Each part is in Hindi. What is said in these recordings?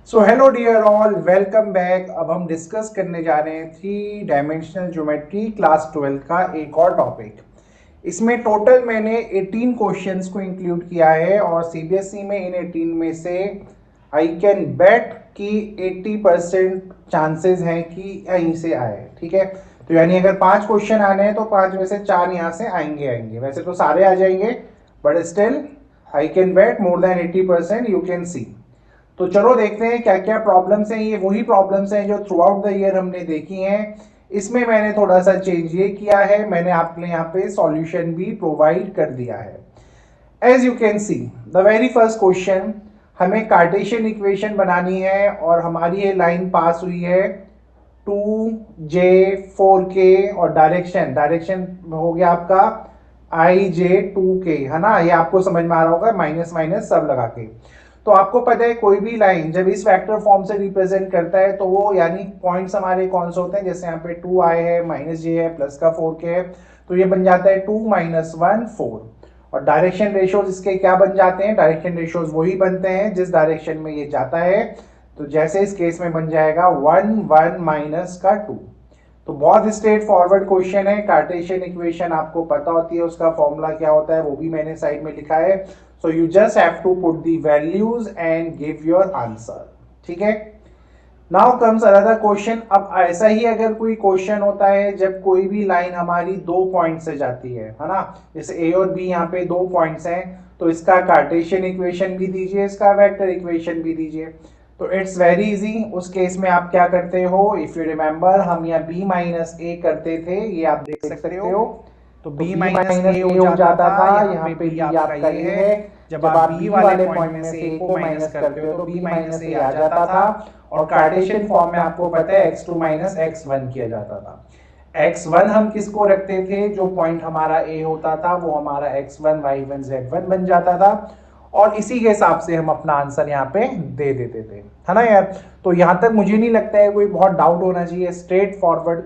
सो hello dear all, welcome back. अब हम डिस्कस करने जा रहे हैं थ्री डायमेंशनल ज्योमेट्री क्लास 12 का एक और टॉपिक। इसमें टोटल मैंने 18 क्वेश्चंस को इंक्लूड किया है और सीबीएसई में इन 18 में से आई कैन बेट कि 80% चांसेस हैं कि यहीं से आए। ठीक है, तो यानी अगर 5 क्वेश्चन आने हैं तो 5 में से 4 यहाँ से आएंगे आएंगे। वैसे तो सारे आ जाएंगे, but still I can bet more than 80%, you can सी। तो चलो देखते हैं क्या क्या प्रॉब्लम्स हैं। ये वही प्रॉब्लम्स हैं जो थ्रू आउट द ईयर हमने देखी हैं। इसमें मैंने थोड़ा सा चेंज ये किया है, मैंने आपके लिए यहाँ पे सॉल्यूशन भी प्रोवाइड कर दिया है। As you can see the very first question, हमें कार्टेशियन इक्वेशन बनानी है और हमारी ये लाइन पास हुई है 2J4K और डायरेक्शन डायरेक्शन हो गया आपका IJ2K, है ना। ये आपको समझ में आ रहा होगा, माइनस माइनस सब लगा के। तो आपको पता है कोई भी लाइन जब इस वेक्टर फॉर्म से रिप्रेजेंट करता है तो वो यानी पॉइंट्स हमारे कौन से होते हैं, जैसे यहाँ पे 2i है, माइनस जे है, प्लस का 4k है, तो ये बन जाता है 2 - 1 4। और डायरेक्शन रेशियोज इसके क्या बन जाते हैं, डायरेक्शन रेशियोज वही बनते हैं जिस डायरेक्शन में ये जाता है। तो जैसे इस केस में बन जाएगा 1 1 माइनस का 2। तो बहुत स्ट्रेट फॉरवर्ड क्वेश्चन है। कार्टेशियन इक्वेशन आपको पता होती है, उसका फॉर्मूला क्या होता है वो भी मैंने साइड में लिखा है। So you just have to put the values and give your answer. ठीक है, नाउ कम्स अनदर क्वेश्चन। अब ऐसा ही अगर कोई क्वेश्चन होता है जब कोई भी लाइन हमारी 2 पॉइंट से जाती है ना, जैसे ए और बी यहाँ पे 2 पॉइंट्स हैं, तो इसका कार्टेशियन इक्वेशन भी दीजिए, इसका वेक्टर इक्वेशन भी दीजिए। तो इट्स वेरी इजी। उस केस में आप क्या करते हो, इफ यू रिमेंबर हम यहाँ b माइनस ए करते थे, ये आप देख सकते हो। तो तो b b माइनस माइनस ए ए हो हो जाता जाता था, था, यहाँ यहाँ पे पे b b आपका आपका ये ये है। है। जब जब आप आप b b वाले वाले पॉइंट में से a को माइनस करते हो तो b माइनस ए आ जाता था। और कार्टेशियन फॉर्म में आपको पता है x2 माइनस x1 किया जाता था। x1 हम किसको रखते थे, जो पॉइंट हमारा a होता था वो हमारा x1 y1 z1 बन जाता था। और इसी के हिसाब से हम अपना आंसर यहाँ पे दे देते थे, है ना यार। तो यहाँ तक मुझे नहीं लगता है कोई बहुत डाउट होना चाहिए। Straight forward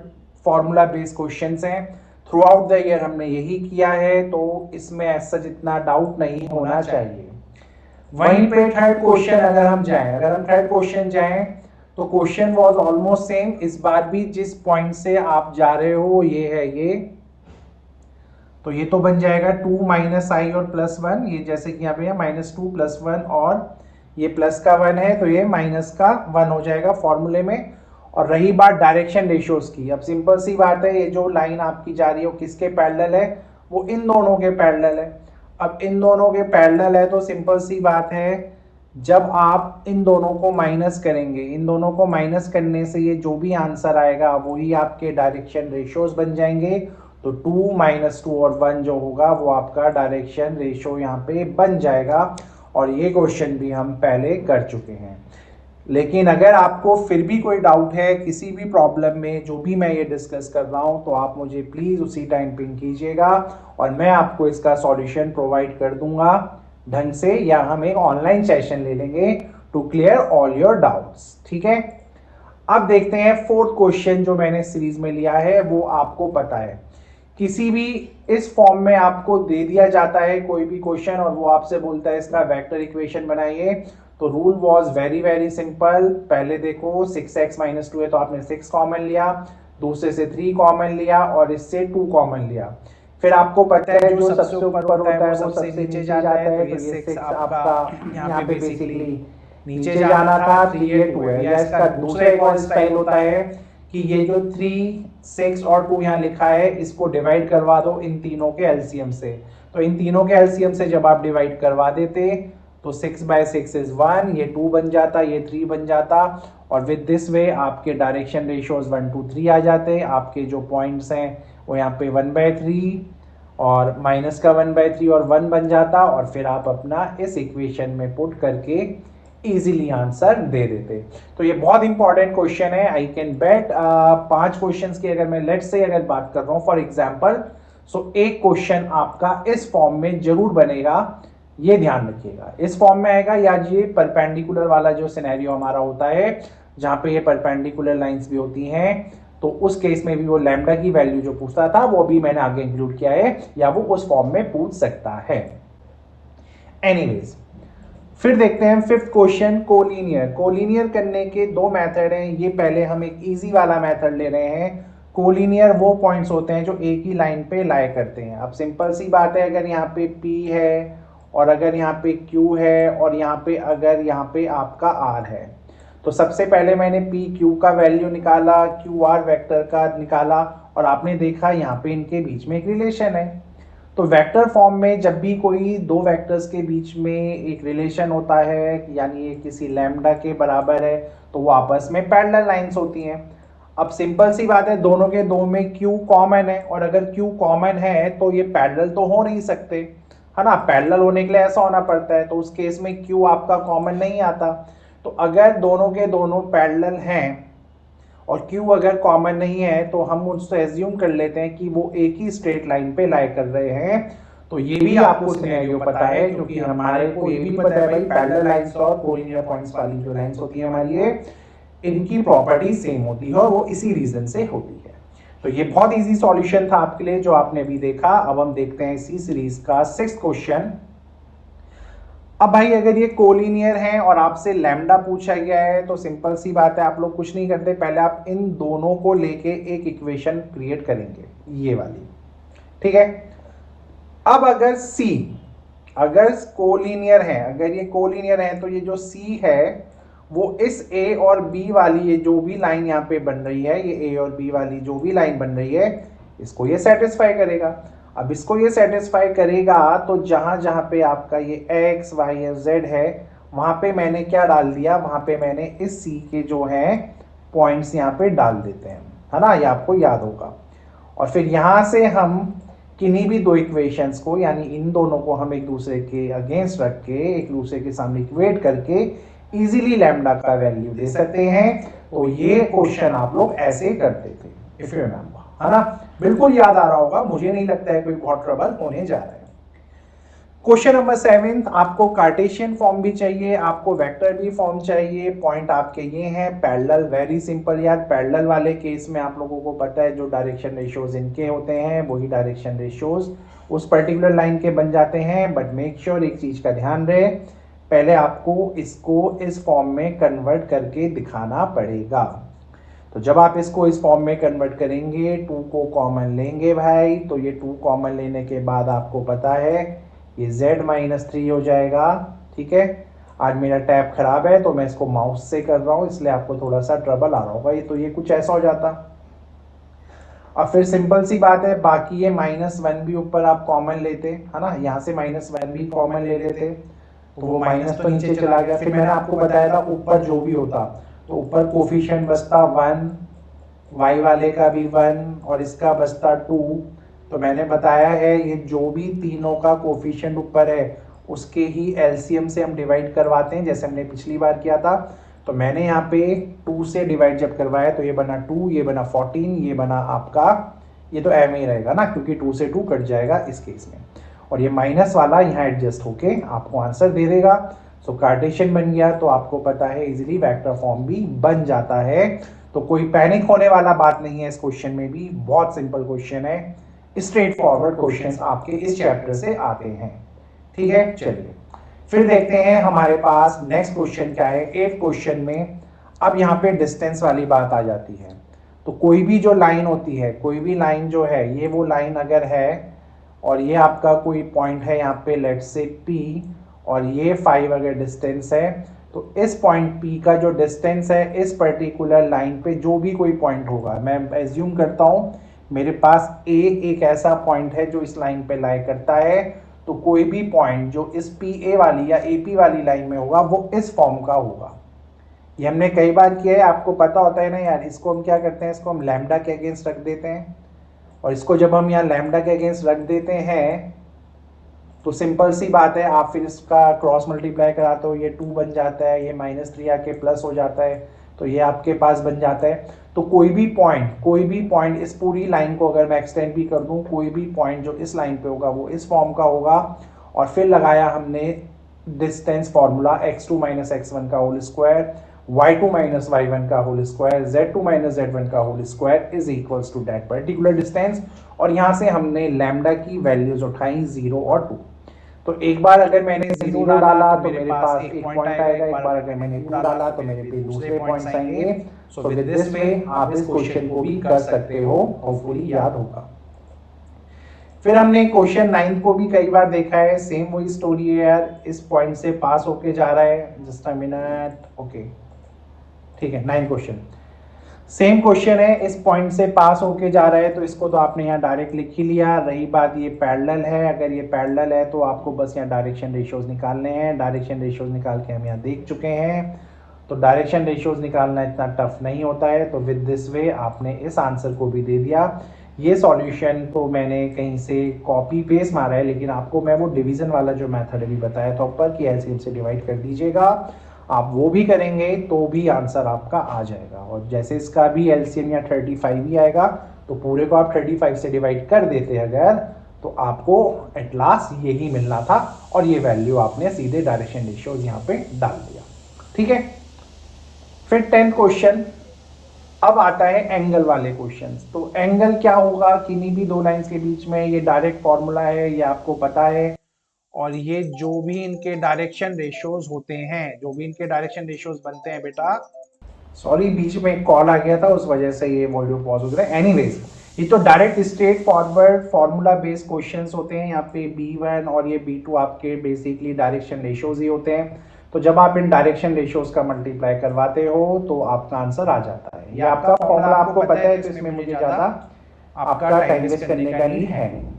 formula based questions हैं, थ्रू आउट द ईयर हमने यही किया है, तो इसमें ऐसा जितना डाउट नहीं होना चाहिए। वहीं पे थर्ड क्वेश्चन अगर हम जाएं, अगर हम थर्ड क्वेश्चन जाएं तो क्वेश्चन वाज ऑलमोस्ट सेम। इस बार भी जिस पॉइंट से आप जा रहे हो ये है ये, तो ये तो बन जाएगा 2 माइनस आई और प्लस 1। ये जैसे कि यहाँ पे है -2 + 1 और ये प्लस का 1 है, तो ये माइनस का 1 हो जाएगा फॉर्मूले में। और रही बात डायरेक्शन रेशियोज की, अब सिंपल सी बात है, ये जो लाइन आपकी जा रही है वो किसके पैरेलल है, वो इन दोनों के पैरेलल है। अब इन दोनों के पैरेलल है तो सिंपल सी बात है, जब आप इन दोनों को माइनस करेंगे, इन दोनों को माइनस करने से ये जो भी आंसर आएगा वही आपके डायरेक्शन रेशियोज बन जाएंगे। तो 2 - 2 और 1 जो होगा वो आपका डायरेक्शन रेशियो यहाँ पे बन जाएगा। और ये क्वेश्चन भी हम पहले कर चुके हैं। लेकिन अगर आपको फिर भी कोई डाउट है किसी भी प्रॉब्लम में जो भी मैं ये डिस्कस कर रहा हूँ, तो आप मुझे प्लीज़ उसी टाइम पिंग कीजिएगा और मैं आपको इसका सॉल्यूशन प्रोवाइड कर दूंगा ढंग से, या हम एक ऑनलाइन सेशन ले लेंगे to clear all your doubts. ठीक है, अब देखते हैं फोर्थ क्वेश्चन जो मैंने सीरीज में लिया है। वो आपको पता है, किसी भी इस फॉर्म में आपको दे दिया जाता है कोई भी क्वेश्चन और वो आपसे बोलता है इसका वेक्टर इक्वेशन बनाइए, तो rule was very very simple. पहले देखो 6x - 2 है तो आपने 6 कॉमन लिया, दूसरे से 3 कॉमन लिया और इससे 2 कॉमन लिया। फिर आपको पता है जो सबसे ऊपर होता है वो सबसे नीचे जाता है, तो ये 6 आपका यहाँ पे बेसिकली नीचे जाना था। 3 ये 2 है। या इसका दूसरा एक और स्टाइल होता है कि ये जो 3 6 और 2 यहाँ लिखा है इसको डिवाइड करवा दो इन तीनों के एलसीएम से। तो इन तीनों के एलसीएम से जब आप डिवाइड करवा देते तो 6/6 इज 1, ये 2 बन जाता, ये 3 बन जाता। और विद दिस वे आपके डायरेक्शन रेशियोज 1 2 3 आ जाते। आपके जो पॉइंट्स हैं वो यहाँ पे 1/3 और माइनस का 1/3 और 1 बन जाता। और फिर आप अपना इस इक्वेशन में पुट करके इजीली आंसर दे देते। तो ये बहुत इंपॉर्टेंट क्वेश्चन है। आई कैन बेट 5 क्वेश्चंस की अगर मैं लेट्स से अगर बात कर रहा हूँ फॉर एग्जांपल, सो एक क्वेश्चन आपका इस फॉर्म में जरूर बनेगा, ये ध्यान रखिएगा। इस फॉर्म में आएगा, या ये परपेंडिकुलर वाला जो सिनेरियो हमारा होता है जहां पे ये परपेंडिकुलर लाइंस भी होती हैं, तो उस केस में भी वो लैम्डा की वैल्यू जो पूछता था वो भी मैंने आगे इंक्लूड किया है, या वो उस फॉर्म में पूछ सकता है। एनीवेज, फिर देखते हैं फिफ्थ क्वेश्चन, कोलिनियर। कोलिनियर करने के दो मेथड हैं। ये पहले हम एक इजी वाला मेथड ले रहे हैं। कोलिनियर वो पॉइंट्स होते हैं जो एक ही लाइन पे लाई करते हैं। अब सिंपल सी बात है, अगर यहाँ पे P है और अगर यहाँ पे Q है और यहाँ पे अगर यहाँ पे आपका R है, तो सबसे पहले मैंने PQ का वैल्यू निकाला, QR वेक्टर का निकाला, और आपने देखा यहाँ पे इनके बीच में एक रिलेशन है। तो वेक्टर फॉर्म में जब भी कोई दो वेक्टर्स के बीच में एक रिलेशन होता है, यानी ये किसी लैम्डा के बराबर है, तो वो आपस में पैरेलल लाइंस होती हैं। अब सिंपल सी बात है, दोनों के दो में Q कॉमन है, और अगर Q कॉमन है तो ये पैरेलल तो हो नहीं सकते, है ना। पैरेलल होने के लिए ऐसा होना पड़ता है, तो उस केस में Q आपका कॉमन नहीं आता। तो अगर दोनों के दोनों पैरेलल हैं और Q अगर कॉमन नहीं है, तो हम उससे एज्यूम कर लेते हैं कि वो एक ही स्ट्रेट लाइन पे लाई कर रहे हैं। तो ये भी आपको सिनेरियो पता है, क्योंकि हमारे को ये भी पता है भाई, पैरेलल लाइंस और कोलिनियर पॉइंट्स वाली जो लाइंस होती है हमारी, ये इनकी प्रॉपर्टी सेम होती है और वो इसी रीजन से होती है। तो ये बहुत इजी सॉल्यूशन था आपके लिए जो आपने अभी देखा। अब हम देखते हैं इसी सीरीज का सिक्स्थ क्वेश्चन। अब भाई अगर ये कोलिनियर है और आपसे लैम्डा पूछा गया है, तो सिंपल सी बात है, आप लोग कुछ नहीं करते, पहले आप इन दोनों को लेके एक इक्वेशन क्रिएट करेंगे, ये वाली, ठीक है। अब अगर C अगर कोलिनियर है, अगर ये कोलिनियर है, तो ये जो C है वो इस A और B वाली, ये जो भी लाइन यहाँ पे बन रही है, ये A और B वाली जो भी लाइन बन रही है, इसको ये सेटिस्फाई करेगा। अब इसको ये सेटिस्फाई करेगा, तो जहां जहां पे आपका ये x, y या z है, वहां पे मैंने क्या डाल दिया, वहां पे मैंने इस C के जो हैं पॉइंट्स यहाँ पे डाल देते हैं, है ना, ये आपको याद होगा। और फिर यहाँ से हम किन्हीं भी दो इक्वेशंस को, यानी इन दोनों को हम एक दूसरे के अगेंस्ट रख के, एक दूसरे के सामने इक्वेट करके इजीली लैम्डा का वैल्यू दे सकते हैं। तो ये क्वेश्चन आप लोग ऐसे करते थे, इफ यू रिमेंबर, है ना। बिल्कुल याद आ रहा होगा, मुझे नहीं लगता है कोई बहुत ट्रबल होने जा रहा है। क्वेश्चन नंबर 7, आपको कार्टेशियन फॉर्म भी चाहिए, आपको वेक्टर भी फॉर्म चाहिए। पॉइंट आपके ये हैं, पैरेलल, वेरी सिंपल यार। पैरेलल वाले केस में आप लोगों को पता है जो डायरेक्शन रेशियोज इनके होते हैं, वही डायरेक्शन रेशियोज उस पर्टिकुलर लाइन के बन जाते हैं। बट मेक श्योर एक चीज का ध्यान रहे, पहले आपको इसको इस फॉर्म में कन्वर्ट करके दिखाना पड़ेगा। तो जब आप इसको इस फॉर्म में कन्वर्ट करेंगे, 2 को कॉमन लेंगे भाई, तो ये 2 कॉमन लेने के बाद आपको पता है ये z-3 हो जाएगा, ठीक है। आज मेरा टैब खराब है तो मैं इसको माउस से कर रहा हूँ, इसलिए आपको थोड़ा सा ट्रबल आ रहा होगा। ये तो ये कुछ ऐसा हो जाता। अब फिर सिंपल सी बात है, बाकी ये -1 भी ऊपर आप कॉमन लेते, है ना, यहाँ से -1 भी कॉमन ले लेते, तो वो माइनस तो नीचे चला गया। फिर मैंने आपको बताया था ऊपर जो भी होता, तो ऊपर कोफिशिएंट बचता 1, y वाले का भी 1 और इसका बचता 2। तो मैंने बताया है ये जो भी तीनों का कोफिशिएंट ऊपर है उसके ही एलसीएम से हम डिवाइड करवाते हैं, जैसे हमने पिछली बार किया था। तो मैंने यहाँ पे 2 से डिवाइड जब करवाया तो ये बना 2, ये बना 14, ये बना आपका, ये तो एम ही रहेगा ना, क्योंकि 2 से 2 कट जाएगा इस केस में, और ये माइनस वाला यहाँ एडजस्ट होके आपको आंसर दे देगा। सो कार्टेशियन बन गया, तो आपको पता है इजीली वेक्टर फॉर्म भी बन जाता है। तो कोई पैनिक होने वाला बात नहीं है इस क्वेश्चन में भी, बहुत सिंपल क्वेश्चन है, स्ट्रेट फॉरवर्ड क्वेश्चंस आपके इस चैप्टर से आते हैं, ठीक है। चलिए फिर देखते हैं हमारे पास नेक्स्ट क्वेश्चन क्या है। 8th क्वेश्चन में अब यहाँ पे डिस्टेंस वाली बात आ जाती है। तो कोई भी जो लाइन होती है, कोई भी लाइन जो है, ये वो लाइन अगर है और ये आपका कोई पॉइंट है यहाँ पे, लेट्स से P, और ये 5 अगर डिस्टेंस है, तो इस पॉइंट P का जो डिस्टेंस है इस पर्टिकुलर लाइन पे जो भी कोई पॉइंट होगा, मैं एज्यूम करता हूँ मेरे पास A एक ऐसा पॉइंट है जो इस लाइन पे लाई करता है, तो कोई भी पॉइंट जो इस PA वाली या AP वाली लाइन में होगा वो इस फॉर्म का होगा। ये हमने कई बार किया है, आपको पता होता है ना यार। इसको हम क्या करते हैं, इसको हम लैम्डा के अगेंस्ट रख देते हैं, और इसको जब हम यहाँ लैम्डा के अगेंस्ट रख देते हैं तो सिंपल सी बात है, आप फिर इसका क्रॉस मल्टीप्लाई कराते हो, ये 2 बन जाता है, ये -3 आके प्लस हो जाता है, तो ये आपके पास बन जाता है। तो कोई भी पॉइंट इस पूरी लाइन को अगर मैं एक्सटेंड भी कर दूं, कोई भी पॉइंट जो इस लाइन पे होगा वो इस फॉर्म का होगा। और फिर लगाया हमने डिस्टेंस फॉर्मूला x2 - x1 का होल स्क्वायर, y2 - y1 का होल स्क्वायर, z2 - z1 का whole square is equals to that particular distance. और यहाँ से हमने लैम्डा की वैल्यूज उठाई 0 और 2। तो एक बार अगर मैंने 0 डाला तो मेरे पास एक पॉइंट आएगा, एक बार अगर मैंने 2 डाला तो मेरे पे दूसरे पॉइंट्स आएंगे। सो विद दिस वे आप इस क्वेश्चन को भी कर सकते हो, होपफुली याद होगा। फिर हमने क्वेश्चन 9 को भी कई बार देखा है, सेम वही स्टोरी है यार, इस पॉइंट से पास होके जा रहा है, जस्ट अ मिनट, ओके ठीक है। 9 क्वेश्चन सेम क्वेश्चन है, इस पॉइंट से पास होके जा रहा है, तो इसको तो आपने यहाँ डायरेक्ट लिख ही लिया। रही बात ये पैरेलल है, अगर ये पैरेलल है तो आपको बस यहाँ डायरेक्शन रेशियोज निकालने हैं। डायरेक्शन रेशियोज निकाल के हम यहाँ देख चुके हैं, तो डायरेक्शन रेशियोज निकालना इतना टफ नहीं होता है। तो विद दिस वे आपने इस आंसर को भी दे दिया। ये सॉल्यूशन तो मैंने कहीं से कॉपी पेस्ट मारा है, लेकिन आपको मैं वो डिवीजन वाला जो मेथड अभी बताया था ऊपर कि एलसीएम से डिवाइड कर दीजिएगा, आप वो भी करेंगे तो भी आंसर आपका आ जाएगा। और जैसे इसका भी एलसीएम या 35 ही आएगा, तो पूरे को आप 35 से डिवाइड कर देते अगर, तो आपको एट लास्ट यही मिलना था, और ये वैल्यू आपने सीधे डायरेक्शन रेशियोज यहाँ पे डाल दिया। ठीक है, फिर 10th क्वेश्चन, अब आता है एंगल वाले क्वेश्चंस। तो एंगल क्या होगा किन्हीं भी दो लाइंस के बीच में, ये डायरेक्ट फॉर्मूला है, ये आपको पता है। और ये जो भी इनके डायरेक्शन रेशियोज होते हैं, जो भी इनके डायरेक्शन रेशियोज बनते हैं बेटा, सॉरी बीच में एक कॉल आ गया था उस वजह से ये वीडियो पॉज हो गया। एनीवेज, ये तो direct straight forward formula based questions होते हैं। यहाँ पे B1 और ये B2 आपके बेसिकली डायरेक्शन रेशियोज ही होते हैं। तो जब आप इन डायरेक्शन रेशियोज का मल्टीप्लाई करवाते हो तो आपका आंसर आ जाता है। ये आपका फॉर्मूला आपको पता है, तो इसमें मुझे ज्यादा आपका टाइम वेस्ट करने का नीड है नहीं।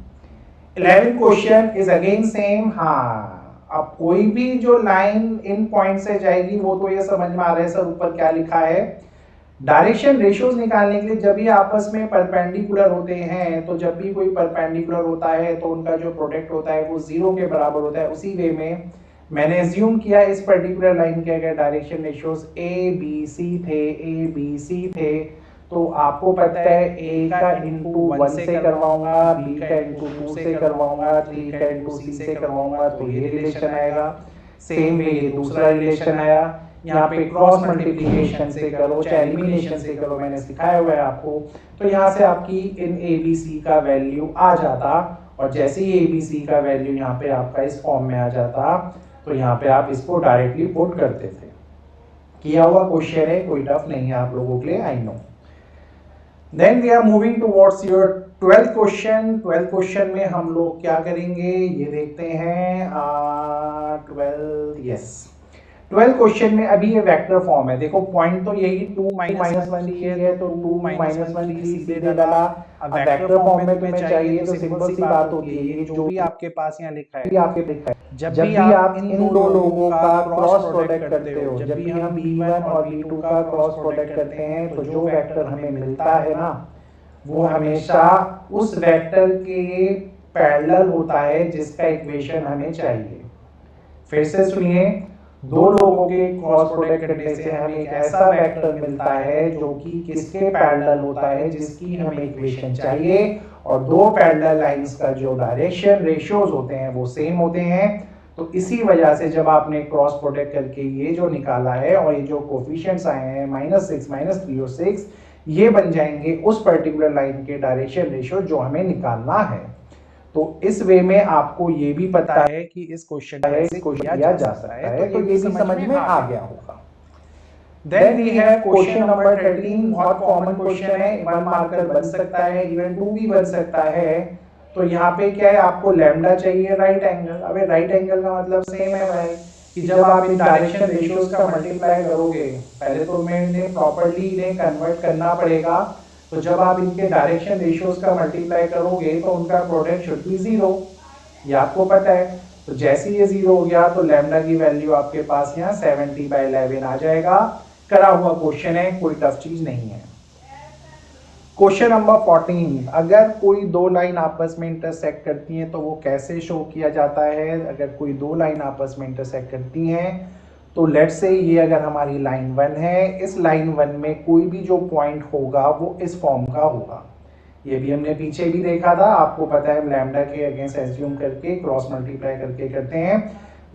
11th question is again same. हाँ, अब कोई भी जो लाइन इन पॉइंट से जाएगी वो तो ये समझ में आ रहा है सर ऊपर क्या लिखा है। डायरेक्शन रेशियोज निकालने के लिए जब ये आपस में परपेंडिकुलर होते हैं, तो जब भी कोई परपेंडिकुलर होता है तो उनका जो प्रोडक्ट होता है वो 0 के बराबर होता है। उसी वे में मैंने अज्यूम किया इस पर्टिकुलर लाइन के अगर direction ratios a b c थे, तो आपको पता है ए का इंटू 1 से करवाऊंगा, बी का इंटू 2 से करवाऊंगा, 3 का इंटू सी से करवाऊंगा, तो ये रिलेशन आएगा। सेम वे ये दूसरा रिलेशन आया। यहाँ पे क्रॉस मल्टीप्लिकेशन से करो चाहे एलिमिनेशन से करो, मैंने सिखाया हुआ है आपको। तो यहाँ से आपकी इन ए बी सी का वैल्यू आ जाता, और जैसे ही ए बी सी का वैल्यू यहाँ पे आपका इस फॉर्म में आ जाता, तो यहाँ पे आप इसको डायरेक्टली पुट करते थे। किया हुआ क्वेश्चन है, कोई टफ नहीं है आप लोगों के लिए, I know. Then we are moving towards your 12th question. 12th question में हम लोग क्या करेंगे ये देखते हैं। 12th क्वेश्चन में अभी ये वेक्टर फॉर्म है। देखो पॉइंट तो यही 2 माइनस 1 3 है, तो 2 माइनस 1 3 सीधे डाला। अब वेक्टर फॉर्म में तुम्हें चाहिए तो सिंपल सी बात होती है, ये जो भी आपके पास यहाँ लिखा है, जब भी आप इन दो लोगों का क्रॉस प्रोडक्ट करते हो, जब भी हम B1 और B2 का क्रॉस प्रोडक्ट करते हैं, तो जो वेक्टर हमें मिलता है ना, वो हमेशा उस वेक्टर के पैरेलल होता है जिसका इक्वेशन हमें चाहिए। फिर से सुनिए, दो लोगों के क्रॉस प्रोडक्ट करने से हमें एक ऐसा वेक्टर मिलता है जो कि किसके पैरेलल होता है, जिसकी हमें इक्वेशन चाहिए। और दो पैरेलल लाइंस का जो डायरेक्शन रेशियोज होते हैं वो सेम होते हैं। तो इसी वजह से जब आपने क्रॉस प्रोडक्ट करके ये जो निकाला है, और ये जो कोफिशिएंट्स आए हैं -6 -3 और 6, ये बन जाएंगे उस पर्टिकुलर लाइन के डायरेक्शन रेशियो जो हमें निकालना है। तो इस वे में आपको ये भी पता है कि इस क्वेश्चन को किया जा सकता है, तो ये भी समझ में आ गया होगा। Then we have question number 13, बहुत कॉमन क्वेश्चन है, 1 मार्कर बन सकता है, इवन 2 भी बन सकता है। तो यहाँ पे क्या है, आपको लैम्डा चाहिए राइट एंगल। अबे राइट एंगल का मतलब सेम है भाई, कि जब आप इन डायरेक्शन रेशियोज का मल्टीप्लाई करोगे, पहले तो मैं इन्हें प्रॉपर्ली इन्हें कन्वर्ट करना पड़ेगा। तो जब आप इनके डायरेक्शन रेशियोज का मल्टीप्लाई करोगे तो उनका प्रोडक्ट शुड बी 0, ये आपको पता है। तो जैसे ये 0 हो गया तो लैम्डा की वैल्यू आपके पास यहाँ 70/11 आ जाएगा। करा हुआ क्वेश्चन है, कोई टफ चीज नहीं है। क्वेश्चन नंबर 14, अगर कोई दो लाइन आपस में इंटरसेक्ट करती हैं तो वो कैसे शो किया जाता है। अगर कोई दो लाइन आपस में इंटरसेक्ट करती हैं, तो लेट्स से ये अगर हमारी लाइन 1 है, इस लाइन 1 में कोई भी जो पॉइंट होगा वो इस फॉर्म का होगा। ये भी हमने पीछे भी देखा था, आपको पता है लैम्डा के अगेंस्ट एज्यूम करके क्रॉस मल्टीप्लाई करके करते हैं।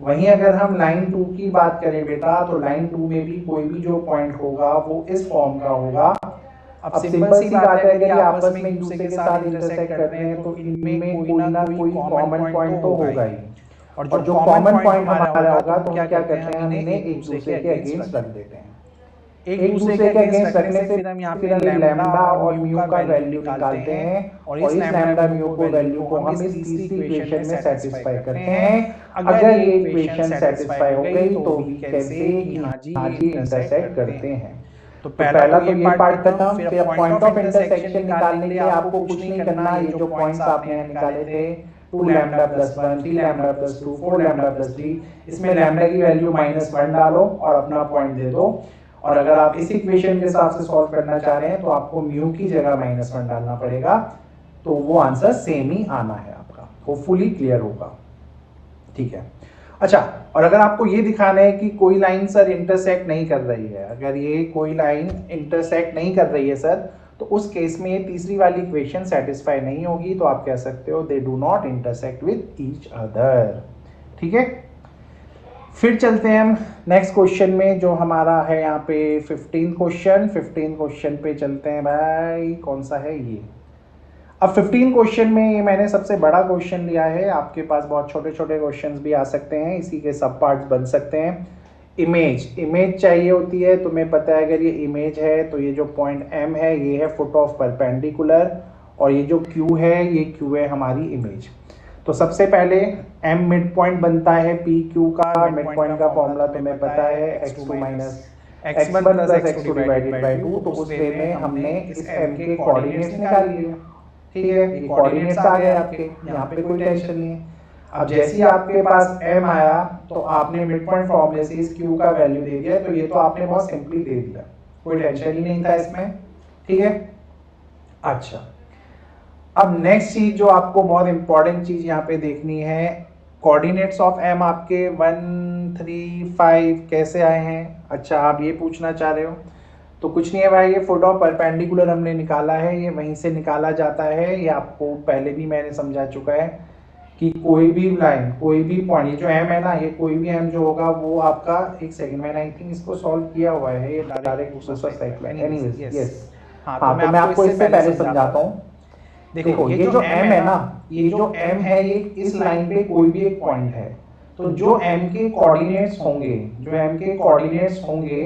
वहीं अगर हम लाइन 2 की बात करें बेटा, तो लाइन 2 में भी कोई भी जो पॉइंट होगा वो इस फॉर्म का होगा। अब सिंपल सी बात है, अगर ये आपस में एक दूसरे के साथ इंटरसेक्ट करते हैं तो इनमें कोई ना कोई कॉमन पॉइंट तो होगा ही। और जो कॉमन पॉइंट हमारा होगा तो क्या करते हैं, हम इन्हें एक दूसरे के अगेंस्ट रख देते हैं। एक दूसरे के अगेंस्ट रखने से फिर हम यहाँ पे लैम्डा और म्यू का वैल्यू निकालते हैं और इस लैम्डा म्यू को वैल्यू को हम इस तीसरी इक्वेशन में सेटिस्फाई करते हैं। अगर ये इक्वेशन सेटिस्फाई हो गई तो वी कैन से कि हाँ जी इंटरसेक्ट करते हैं। तो पहला तो ये पार्ट खत्म। फिर पॉइंट ऑफ इंटरसेक्शन निकालने के लिए आपको कुछ नहीं करना, ये जो पॉइंट्स आपने यहाँ निकाले थे 2 lambda plus 1, 3 lambda plus 2, 4 lambda plus 3, इसमें लैम्डा की वैल्यू -1 डालो और अपना पॉइंट दे दो। और अगर आप इस इक्वेशन के हिसाब से सॉल्व करना चाह रहे हैं तो आपको म्यू की जगह -1 डालना पड़ेगा, तो वो आंसर सेम ही आना है आपका। होपफुली क्लियर होगा, ठीक है। अच्छा, और अगर आपको ये दिखाना है कि कोई लाइन सर इंटरसेक्ट नहीं कर रही है, अगर ये कोई लाइन इंटरसेक्ट नहीं कर रही है सर, तो उस केस में ये तीसरी वाली इक्वेशन सेटिस्फाई नहीं होगी, तो आप कह सकते हो they do not intersect with each other, ठीक है। फिर चलते हैं हम नेक्स्ट क्वेश्चन में, जो हमारा है यहाँ पे 15 क्वेश्चन पे चलते हैं भाई। कौन सा है ये? अब 15 क्वेश्चन में ये मैंने सबसे बड़ा क्वेश्चन लिया है। आपके पास बहुत छोटे छोटे क्वेश्चंस भी आ सकते हैं, इसी के सब पार्ट्स बन सकते हैं। इमेज चाहिए होती है, तुम्हें पता है अगर ये इमेज है तो ये जो पॉइंट M है ये है फुट ऑफ परपेंडिकुलर, और ये जो Q है ये Q है हमारी इमेज। तो सबसे पहले M मिड पॉइंट बनता है PQ का। मिड पॉइंट का फॉर्मूला तुम्हें पता है x2 minus x1 plus x2 divided by 2। तो उस वे में हमने इस M के कोऑर्डिनेट्स निकाल लिए, ठीक है। ये कोऑर्डिनेट्स आ गए आपके, यहाँ पे कोई टेंशन नहीं है। अब जैसे ही आपके पास M आया तो आपने मिड पॉइंट फॉर्मूले से इस Q का वैल्यू दे दिया, तो ये तो आपने बहुत सिंपली दे दिया, कोई टेंशन ही नहीं था इसमें, ठीक है। अच्छा, अब नेक्स्ट चीज जो आपको बहुत इंपॉर्टेंट चीज यहाँ पे देखनी है, कोऑर्डिनेट्स ऑफ M आपके 1, 3, 5 कैसे आए हैं? अच्छा, आप ये पूछना चाह रहे हो, तो कुछ नहीं है भाई, ये फुट ऑफ परपेंडिकुलर हमने निकाला है, ये वहीं से निकाला जाता है। ये आपको पहले भी मैंने समझा चुका है कि कोई भी लाइन, कोई भी पॉइंट, ये जो M है ना, ये कोई भी M जो होगा वो आपका, एक सेकंड मैंने आई थिंक इसको सॉल्व किया हुआ है, ये डायरेक्ट दूसरा साइड लाइन। एनीवेज यस, हाँ तो मैं आपको इससे पहले समझाता हूँ। देखो ये जो M है ना, ये जो M है ये इस लाइन पे कोई भी एक पॉइंट है, तो जो M के कोऑर्डिनेट्स होंगे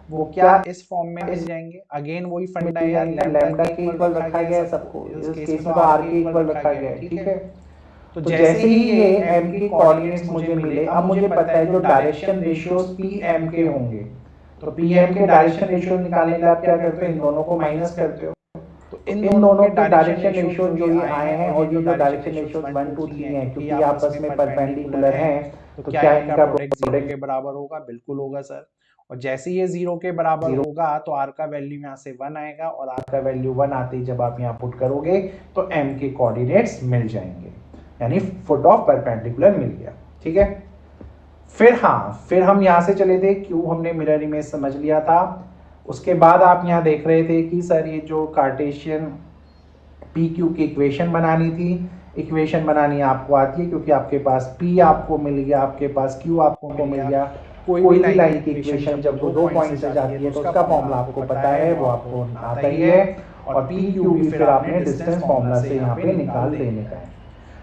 वो क्या इस फॉर्म में मिल जाएंगे। अगेन वही फंडा है यार, लैम्डा के इक्वल रखा गया है सबको, इस केस में तो r के इक्वल रखा गया है, ठीक है। तो जैसे ही ये M के कोऑर्डिनेट्स मुझे मिले, अब मुझे पता है जो डायरेक्शन रेशियोज PM के होंगे, तो PM के डायरेक्शन रेशियो निकालने के लिए आप क्या करते हो, इन दोनों को माइनस करते हो। तो इन दोनों के डायरेक्शन रेशियो जो ये आए हैं, और ये जो डायरेक्शन रेशियो 1, 2, 3 है, क्योंकि आपस में परपेंडिकुलर हैं, तो क्या इनका प्रोडक्ट 0 के बराबर होगा? बिल्कुल होगा सर। और जैसे ये 0 के बराबर होगा तो r का वैल्यू यहाँ से 1 आएगा, और r का वैल्यू 1 आते ही जब आप यहाँ पुट करोगे तो M के कोऑर्डिनेट्स मिल जाएंगे, यानी फुट ऑफ परपेंडिकुलर मिल गया, ठीक है। फिर हम यहाँ से चले थे, Q हमने मिरर इमेज समझ लिया था। उसके बाद आप यहाँ देख रहे थे कि सर ये जो कार्टेशियन PQ की इक्वेशन बनानी थी, इक्वेशन बनानी आपको आती है, क्योंकि आपके पास P आपको मिल गया, आपके पास Q आपको मिल गया। कोई भी लाइन की इक्वेशन जब वो 2 पॉइंट से जाती है तो उसका फॉर्मूला आपको पता है, वो आपको आता ही है, और PQ भी फिर आपने डिस्टेंस फॉर्मूला से यहाँ पे निकाल देने का है।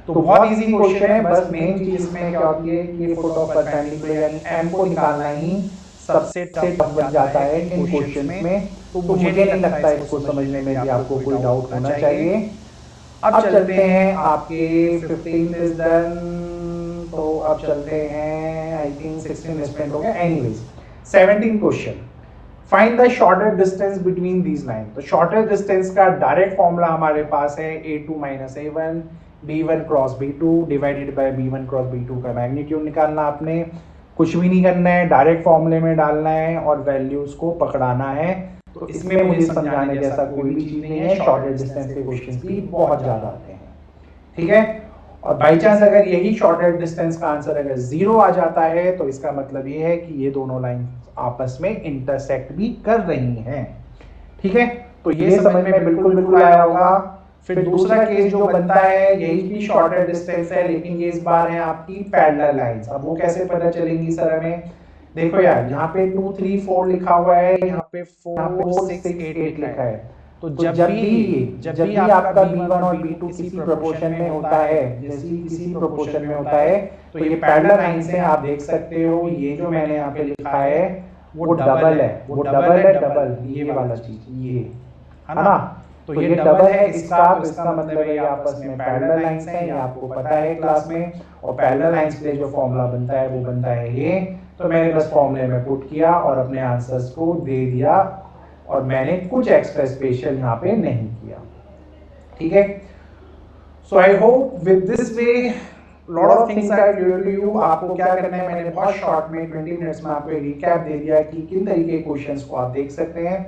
तो बहुत इजी क्वेश्चन है, बस मेन चीज इसमें क्या होती है कि फुट ऑफ परपेंडिकुलर यानी M को निकालना ही सबसे टफ बन जाता है इन क्वेश्चन में। तो मुझे नहीं लगता इसको समझने में भी आपको कोई डाउट होना चाहिए। अब चलते हैं आपके 15 इज डन, तो अब चलते हैं आई थिंक 16 स्पेंड हो गया। Anyways 17 question, find the shorter distance between these line. तो शॉर्टर डिस्टेंस का डायरेक्ट फॉर्मूला हमारे पास है a2 minus a1 b1 cross b2 divided by b1 cross b2 का मैग्नीट्यूड निकालना। आपने कुछ भी नहीं करना है, डायरेक्ट फॉर्मूले में डालना है और वैल्यूज को पकड़ाना है। तो इसमें मुझे समझाने जैसा कोई भी चीज नहीं है, शॉर्टर डिस्टेंस के क्वेश्चंस भी बहुत ज्यादा आते हैं, ठीक है। और बाई चांस अगर यही शॉर्टर डिस्टेंस का आंसर अगर 0 आ जाता है तो इसका मतलब ये है कि ये दोनों लाइन आपस में इंटरसेक्ट भी कर रही हैं, ठीक है। तो ये समझ में बिल्कुल आया होगा। फिर दूसरा केस जो बनता है, यही भी शॉर्टर डिस्टेंस है, लेकिन ये इस बार है आपकी पैरेलल लाइंस। अब वो कैसे पता चलेंगी सर हमें? देखो यार, यहाँ पे 2, 3, 4 लिखा हुआ है, यहाँ पे 4, 6, 8 लिखा है। तो जब भी आपका B1 और B2 किसी प्रोपोर्शन में होता है, जैसे किसी प्रोपोर्शन में होता है, तो ये पैरेलल लाइन से आप देख सकते हो ये जो मैंने यहाँ पे लिखा है वो डबल है, वो डबल है, डबल ये वाला चीज ये है ना। तो ये डबल है इसका, तो इसका मतलब है ये आपस में पैरेलल लाइंस हैं, ये आपको पता है क्लास में। और पैरेलल लाइंस के लिए जो फॉर्मूला बनता है वो बनता है ये। तो मैंने बस फॉर्मूले में पुट किया और अपने आंसर्स को दे दिया, और मैंने कुछ एक्स्ट्रा स्पेशल यहाँ पे नहीं किया, ठीक है। So I hope with this way lot of things I clear to you. आपको क्या करना है, मैंने बहुत शॉर्ट में 20 मिनट्स में आपको रिकैप दे दिया कि किन तरीके के क्वेश्चंस को आप देख सकते हैं।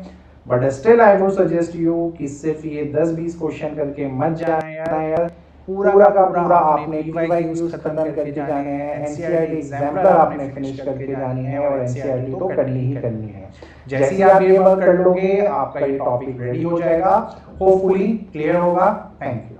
But still I would suggest you कि सिर्फ ये 10-20 क्वेश्चन करके मत जाए यार, पूरा का पूरा आपने PYQs खत्म करके जाने हैं, NCERT एग्जाम्पलर आपने फिनिश करके जानी है, और NCERT तो करनी ही करनी है। जैसे ही आप ये वर्क कर लोगे आपका ये टॉपिक रेडी हो जाएगा, होपफुली क्लियर होगा। Thank you.